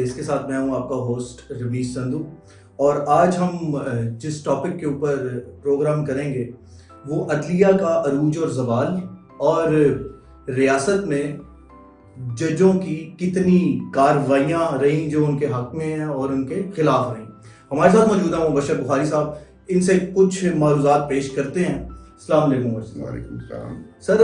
اس کے ساتھ میں ہوں آپ کا ہوسٹ رمیش سندھو، اور آج ہم جس ٹاپک کے اوپر پروگرام کریں گے وہ عدلیہ کا عروج اور زوال، اور ریاست میں ججوں کی کتنی کارروائیاں رہیں جو ان کے حق میں ہیں اور ان کے خلاف رہیں۔ ہمارے ساتھ موجود ہیں مبشر بخاری صاحب، ان سے کچھ معروضات پیش کرتے ہیں۔ السلام علیکم۔ وعلیکم السلام سر،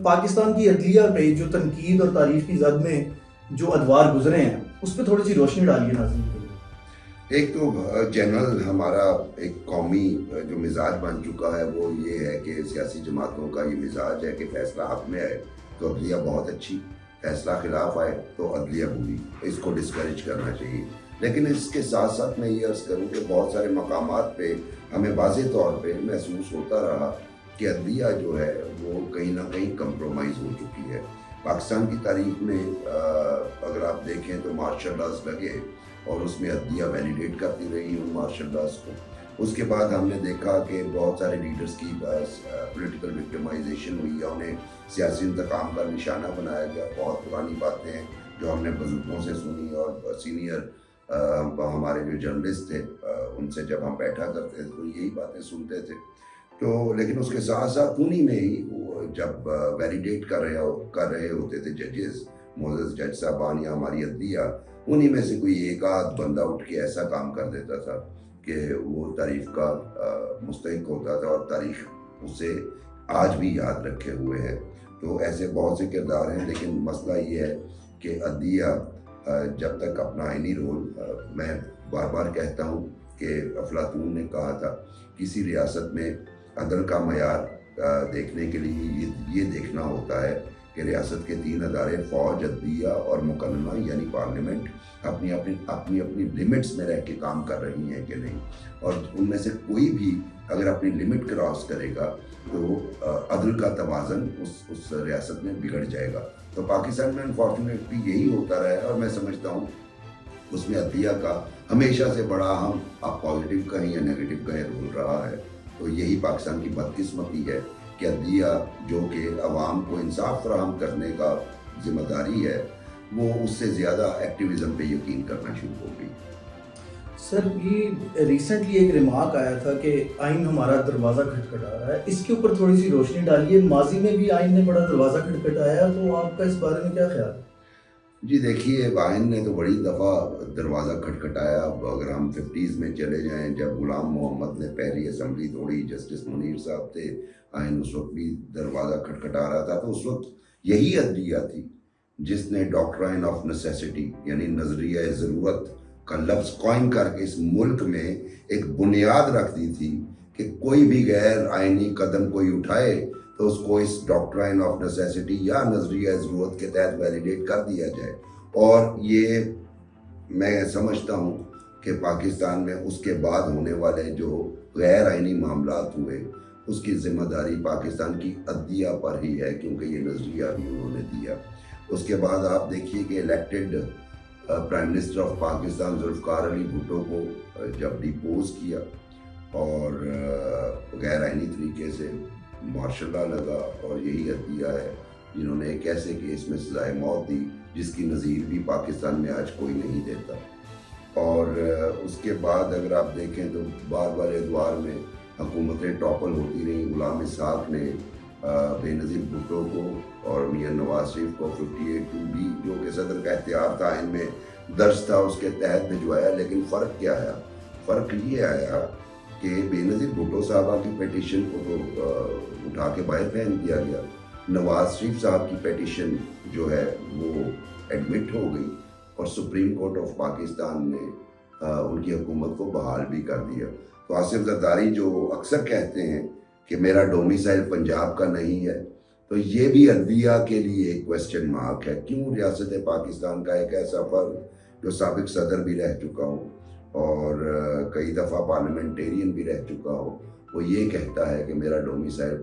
پاکستان کی عدلیہ پہ جو تنقید اور تعریف کی زد میں جو ادوار گزرے ہیں اس پہ تھوڑی سی روشنی ڈالیے ناظرین کے لیے۔ ایک تو جنرل ہمارا ایک قومی جو مزاج بن چکا ہے وہ یہ ہے کہ سیاسی جماعتوں کا یہ مزاج ہے کہ فیصلہ حق میں آئے تو عدلیہ بہت اچھی، فیصلہ خلاف آئے تو عدلیہ بری، اس کو ڈسکریج کرنا چاہیے۔ لیکن اس کے ساتھ ساتھ میں یہ عرض کروں کہ بہت سارے مقامات پہ ہمیں واضح طور پہ محسوس ہوتا رہا کہ عدلیہ جو ہے وہ کہیں نہ کہیں کمپرومائز ہو چکی ہے۔ پاکستان کی تاریخ میں اگر آپ دیکھیں تو مارشل لاز لگے اور اس میں عدلیہ ویلیڈیٹ کرتی رہی ان مارشل لاز کو۔ اس کے بعد ہم نے دیکھا کہ بہت سارے لیڈرز کی پولیٹیکل وکٹمائزیشن ہوئی یا انہیں سیاسی انتقام کا نشانہ بنایا گیا۔ بہت پرانی باتیں ہیں جو ہم نے بزرگوں سے سنی اور سینئر ہمارے جو جرنلسٹ تھے ان سے جب ہم بیٹھا کرتے تھے تو یہی باتیں سنتے تھے۔ تو لیکن اس کے ساتھ ساتھ انہی میں ہی وہ جب ویلیڈیٹ کر رہے ہوتے تھے ججز، معزز جج صاحبان یا ہماری عدلیہ، انہی میں سے کوئی ایک آدھ بندہ اٹھ کے ایسا کام کر دیتا تھا کہ وہ تعریف کا مستحق ہوتا تھا اور تاریخ اسے آج بھی یاد رکھے ہوئے ہے۔ تو ایسے بہت سے کردار ہیں، لیکن مسئلہ یہ ہے کہ عدلیہ جب تک اپنا آئینی رول، میں بار بار کہتا ہوں کہ افلاطون نے کہا تھا کسی ریاست میں عدل کا معیار دیکھنے کے لیے یہ دیکھنا ہوتا ہے کہ ریاست کے 3 ادارے فوج، عدلیہ اور مقننہ یعنی پارلیمنٹ اپنی اپنی لمٹس میں رہ کے کام کر رہی ہیں کہ نہیں، اور ان میں سے کوئی بھی اگر اپنی لمٹ کراس کرے گا تو عدل کا توازن اس ریاست میں بگڑ جائے گا۔ تو پاکستان میں انفارچونیٹلی یہی ہوتا رہا ہے، اور میں سمجھتا ہوں اس میں عدلیہ کا ہمیشہ سے بڑا اہم، آپ پازیٹیو کہیں یا نیگیٹو کہیں، رول رہا ہے۔ تو یہی پاکستان کی بدقسمتی ہے کہ عدلیہ جو کہ عوام کو انصاف فراہم کرنے کا ذمہ داری ہے وہ اس سے زیادہ ایکٹیویزم پہ یقین کرنا شروع ہو گئی۔ سر، یہ ریسنٹلی ایک ریمارک آیا تھا کہ آئین ہمارا دروازہ کھٹکھٹا رہا ہے، اس کے اوپر تھوڑی سی روشنی ڈالیے۔ ماضی میں بھی آئین نے بڑا دروازہ کھٹکھٹایا، تو آپ کا اس بارے میں کیا خیال ہے؟ جی دیکھیے، آئین نے تو بڑی دفعہ دروازہ کھٹکھٹایا۔ اگر ہم 50s میں چلے جائیں جب غلام محمد نے پہلی اسمبلی توڑی، جسٹس منیر صاحب تھے، آئین اس وقت بھی دروازہ کھٹکھٹا رہا تھا۔ تو اس وقت یہی عدلیہ تھی جس نے ڈاکٹرائن آف نیسیسٹی یعنی نظریہ ضرورت کا لفظ قائم کر کے اس ملک میں ایک بنیاد رکھ دی تھی کہ کوئی بھی غیر آئینی قدم کوئی اٹھائے تو اس کو اس ڈاکٹرائن آف نیسیسٹی یا نظریہ ضرورت کے تحت ویلیڈیٹ کر دیا جائے۔ اور یہ میں سمجھتا ہوں کہ پاکستان میں اس کے بعد ہونے والے جو غیر آئینی معاملات ہوئے اس کی ذمہ داری پاکستان کی عدلیہ پر ہی ہے، کیونکہ یہ نظریہ بھی انہوں نے دیا۔ اس کے بعد آپ دیکھیے کہ elected prime minister of Pakistan Zulfikar Ali Bhutto کو جب ڈیپوز کیا اور غیر آئینی طریقے سے مارشل لا لگا، اور یہی عدلیہ ہے جنہوں نے ایک ایسے کیس میں سزائے موت دی جس کی نظیر بھی پاکستان میں آج کوئی نہیں دیتا۔ اور اس کے بعد اگر آپ دیکھیں تو بار بار ادوار میں حکومتیں ٹاپل ہوتی رہیں۔ غلام اسحاق نے بے نظیر بھٹو کو اور میاں نواز شریف کو 58(2)B جو کہ صدر کا اختیار تھا آئین میں درج تھا اس کے تحت بھجوایا۔ لیکن فرق کیا آیا؟ فرق یہ آیا کہ بے نظیر بھٹو صاحبہ کی پیٹیشن کو تو اٹھا کے باہر پھینک دیا گیا، نواز شریف صاحب کی پیٹیشن جو ہے وہ ایڈمٹ ہو گئی، اور سپریم کورٹ آف پاکستان نے ان کی حکومت کو بحال بھی کر دیا۔ تو آصف زرداری جو اکثر کہتے ہیں کہ میرا ڈومیسائل پنجاب کا نہیں ہے، تو یہ بھی عدلیہ کے لیے ایک کوسچن مارک ہے۔ کیوں ریاست پاکستان کا ایک ایسا فرد جو سابق صدر بھی رہ چکا ہو اور کئی دفعہ پارلیمنٹیرین بھی رہ چکا ہو، وہ یہ کہتا ہے کہ میرا ڈومیسائل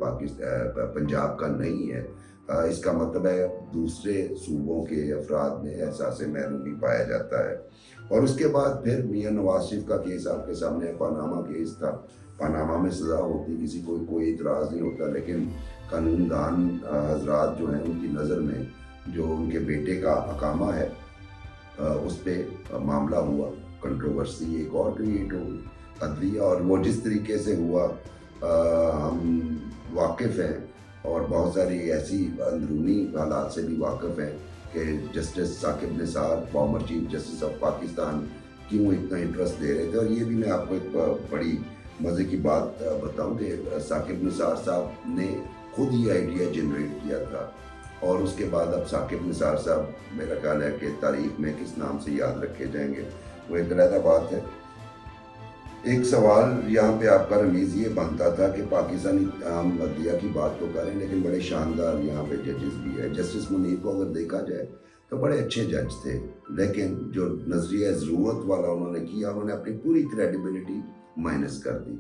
پنجاب کا نہیں ہے؟ اس کا مطلب ہے دوسرے صوبوں کے افراد میں احساس محرومی پایا جاتا ہے۔ اور اس کے بعد پھر میاں نواز شریف کا کیس آپ کے سامنے پاناما کیس تھا۔ پاناما میں سزا ہوتی، کسی کو کوئی اعتراض نہیں ہوتا، لیکن قانون دان حضرات جو ہیں ان کی نظر میں جو ان کے بیٹے کا اقامہ ہے اس پہ معاملہ ہوا, کنٹروورسی ایک اور کریٹ ہوگی عدلیہ, اور وہ جس طریقے سے ہوا ہم واقف ہیں, اور بہت ساری ایسی اندرونی حالات سے بھی واقف ہیں کہ justice Saqib Nisar farmer chief justice of Pakistan کیوں اتنا انٹرسٹ دے رہے تھے. اور یہ بھی میں آپ کو ایک بڑی مزے کی بات بتاؤں کہ ثاقب نثار صاحب نے خود یہ آئیڈیا جنریٹ کیا تھا, اور اس کے بعد اب ثاقب نثار صاحب میرا خیال ہے کہ تاریخ میں کس نام سے یاد رکھے جائیں گے, وہ ایک علیحدہ بات ہے. ایک سوال یہاں پہ آپ کا رمیز یہ بنتا تھا کہ پاکستانی ہم عدلیہ کی بات تو کریں لیکن بڑے شاندار یہاں پہ ججز بھی ہے. جسٹس منیر کو اگر دیکھا جائے تو بڑے اچھے جج تھے, لیکن جو نظریہ ضرورت والا انہوں نے کیا, انہوں نے اپنی پوری کریڈیبلٹی مائنس کر دی.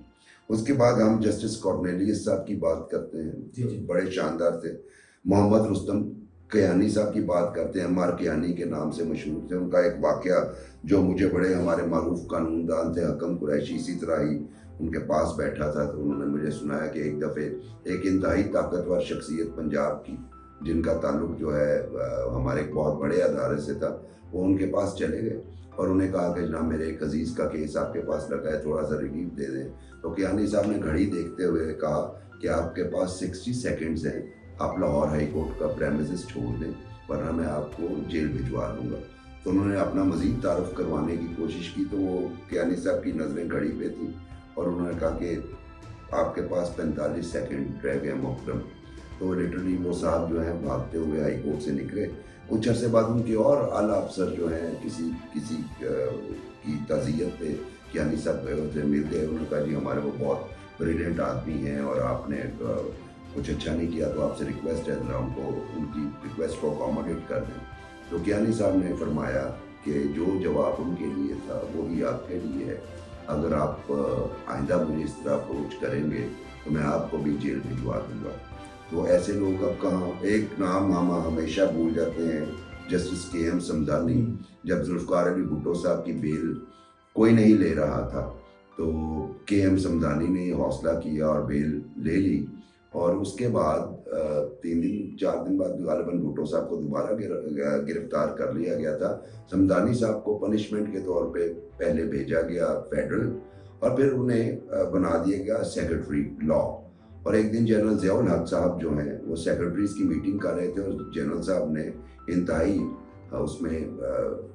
اس کے بعد ہم جسٹس کارنیلیس صاحب کی بات کرتے ہیں, بڑے شاندار تھے. محمد رستم کیانی صاحب کی بات کرتے ہیں, مار کیانی کے نام سے مشہور تھے. ان کا ایک واقعہ جو مجھے بڑے ہمارے معروف قانون دان تھے حکم قریشی, اسی طرح ہی ان کے پاس بیٹھا تھا تو انہوں نے مجھے سنایا کہ ایک دفعہ ایک انتہائی طاقتور شخصیت پنجاب کی جن کا تعلق جو ہے ہمارے ایک بہت بڑے ادارے سے تھا, وہ ان کے پاس چلے گئے اور انہیں کہا کہ جناب میرے ایک عزیز کا کیس آپ کے پاس لگا ہے, تھوڑا سا ریلیف دے دیں. تو کیانی صاحب نے گھڑی دیکھتے ہوئے کہا کہ آپ کے پاس 60 سیکنڈز ہیں, آپ لاہور ہائی کورٹ کا پریمیسز چھوڑ دیں ورنہ میں آپ کو جیل بھجوا دوں گا. تو انہوں نے اپنا مزید تعارف کروانے کی کوشش کی تو وہ کیانی صاحب کی نظریں گھڑی پہ تھیں اور انہوں نے کہا کہ آپ کے پاس 45 سیکنڈ رہ گئے محترم. تو لٹرلی وہ صاحب جو ہیں بھاگتے ہوئے ہائی کورٹ سے نکلے. کچھ عرصے بعد ان کے اور اعلیٰ افسر جو ہیں کسی کی تعزیت پہ کیانی صاحب گئے ہوتے مل گئے. انہوں نے کہا جی ہمارے وہ بہت بریلینٹ آدمی ہیں اور آپ نے کچھ اچھا نہیں کیا تو آپ سے ریکویسٹ ہے ذرا ان کو ان کی ریکویسٹ کو اکاموڈیٹ کر دیں. تو کیانی صاحب نے فرمایا کہ جو جواب ان کے لیے تھا وہی آپ کے لیے ہے, اگر آپ آئندہ مجھے اس طرح اپروچ کریں گے تو میں آپ کو بھی جیل بھجوا دوں گا. تو ایسے لوگ اب کہاں, ایک نام ہم ہمیشہ بھول جاتے ہیں, جسٹس کے ایم سمدانی. جب ذوالفقار علی بھٹو صاحب کی بیل کوئی نہیں لے رہا تھا تو کے ایم سمدانی نے حوصلہ کیا اور بیل لے لی, اور اس کے بعد 3 دن 4 دن بعد غالباً بھٹو صاحب کو دوبارہ گرفتار کر لیا گیا تھا. سمدانی صاحب کو پنشمنٹ کے طور پہ پہلے بھیجا گیا فیڈرل اور پھر انہیں بنا دیا گیا سیکرٹری لا. اور ایک دن جنرل ضیاء الحق صاحب جو ہیں وہ سیکرٹریز کی میٹنگ کر رہے تھے اور جنرل صاحب نے انتہائی اس میں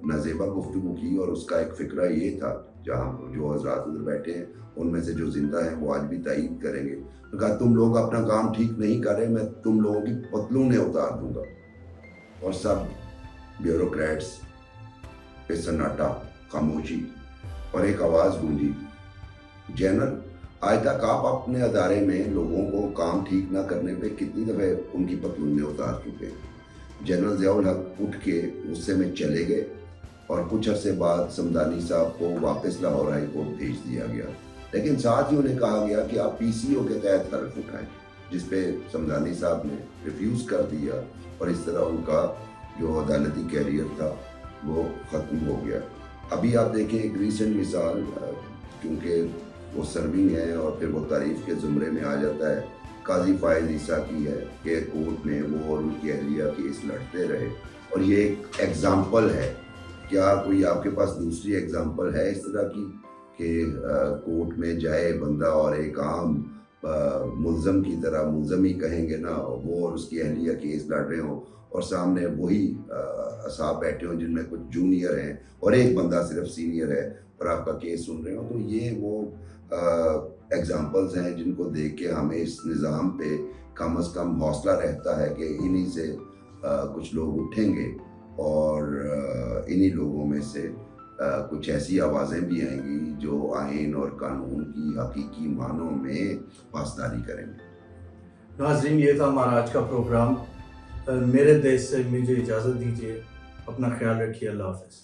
نازیبا گفتگو کی, اور اس کا ایک فقرہ یہ تھا, جہاں جو حضرات ادھر بیٹھے ہیں ان میں سے جو زندہ ہیں وہ آج بھی تائید کریں گے, کہا تم لوگ اپنا کام ٹھیک نہیں کر رہے, میں تم لوگوں کی پتلونیں اتار دوں گا. اور سب بیوروکریٹس پہ سناٹا, خاموشی, اور ایک آواز گونجی, جنرل آج تک آپ اپنے ادارے میں لوگوں کو کام ٹھیک نہ کرنے پہ کتنی دفعہ ان کی پتلونیں اتار چکے. جنرل ضیاء الحق اٹھ کے غصے میں چلے گئے اور کچھ عرصے بعد سمدانی صاحب کو واپس لاہور ہائی کورٹ بھیج دیا گیا, لیکن ساتھ ہی انہیں کہا گیا کہ آپ PCO کے تحت حلف اٹھائیں, جس پہ سمدانی صاحب نے ریفیوز کر دیا اور اس طرح ان کا جو عدالتی کیریئر تھا وہ ختم ہو گیا. ابھی آپ دیکھیں ایک ریسنٹ مثال, کیونکہ وہ سرونگ ہے اور پھر وہ تعریف کے زمرے میں آ جاتا ہے, قاضی فائز عیسیٰ کی ہے کہ کورٹ میں وہ اور ان کی اہلیہ کیس لڑتے رہے, اور یہ ایک ایگزامپل ہے. کیا کوئی آپ کے پاس دوسری ایگزامپل ہے اس طرح کی کہ کورٹ میں جائے بندہ اور ایک عام ملزم کی طرح, ملزم ہی کہیں گے نا, وہ اور اس کی اہلیہ کیس لڑ رہے ہوں اور سامنے وہی اصحاب بیٹھے ہوں جن میں کچھ جونیئر ہیں اور ایک بندہ صرف سینئر ہے اور آپ کا کیس سن رہے ہوں. تو یہ وہ ایگزامپلز ہیں جن کو دیکھ کے ہمیں اس نظام پہ کم از کم حوصلہ رہتا ہے کہ انہی سے کچھ لوگ اٹھیں گے اور انہی لوگوں میں سے کچھ ایسی آوازیں بھی آئیں گی جو آئین اور قانون کی حقیقی معنوں میں پاسداری کریں گے. ناظرین, یہ تھا ہمارا آج کا پروگرام. میرے دیش سے مجھے اجازت دیجیے. اپنا خیال رکھیے. اللہ حافظ.